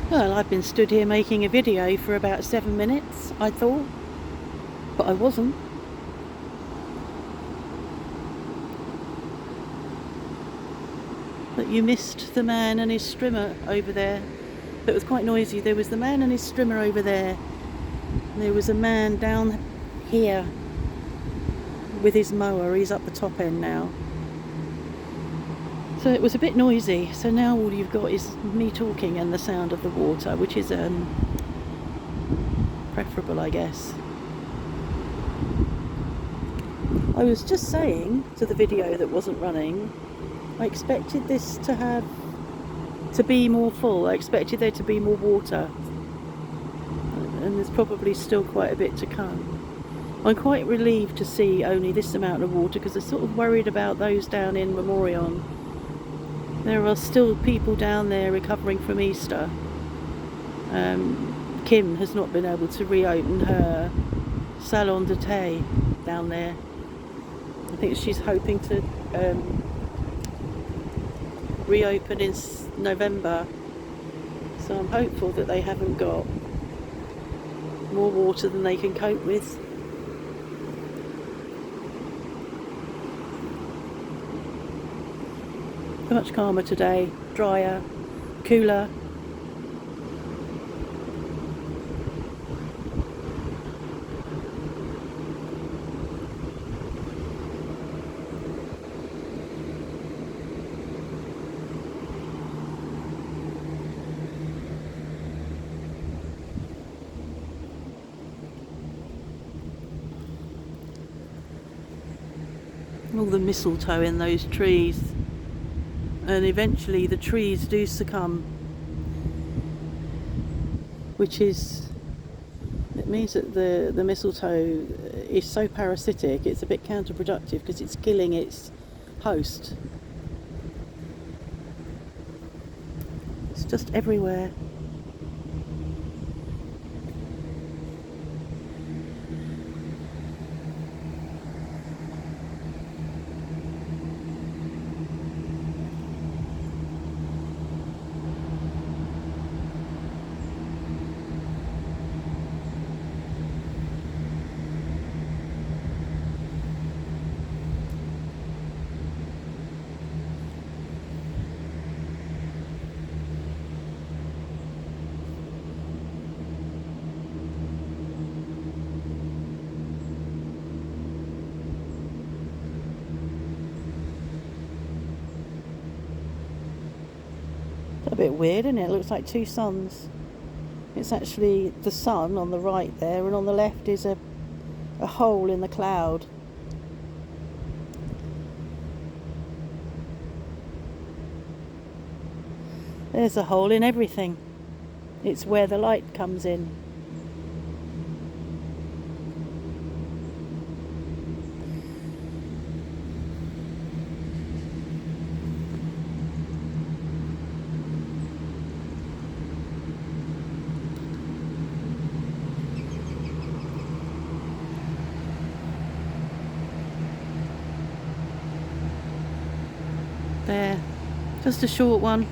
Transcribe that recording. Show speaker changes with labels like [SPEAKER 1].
[SPEAKER 1] Well, I've been stood here making a video for about 7 minutes, I thought, but I wasn't. But you missed the man and his strimmer over there. It was quite noisy. There was the man and his strimmer over there. And there was a man down here with his mower. He's up the top end now. So it was a bit noisy. So now all you've got is me talking and the sound of the water, which is preferable, I guess. I was just saying to the video that wasn't running, I expected this to be more full. I expected there to be more water, and there's probably still quite a bit to come. I'm quite relieved to see only this amount of water, because I'm sort of worried about those down in Mower. There are still people down there recovering from Easter. Kim has not been able to reopen her salon de thé down there. I think she's hoping to reopen in November, so I'm hopeful that they haven't got more water than they can cope with. So much calmer today, drier, cooler. All the mistletoe in those trees, and eventually the trees do succumb, which is, it means that the mistletoe is so parasitic, it's a bit counterproductive because it's killing its host. It's just everywhere. A bit weird, isn't it? It looks like two suns. It's actually the sun on the right there, and on the left is a hole in the cloud. There's a hole in everything. It's where the light comes in. There, just a short one.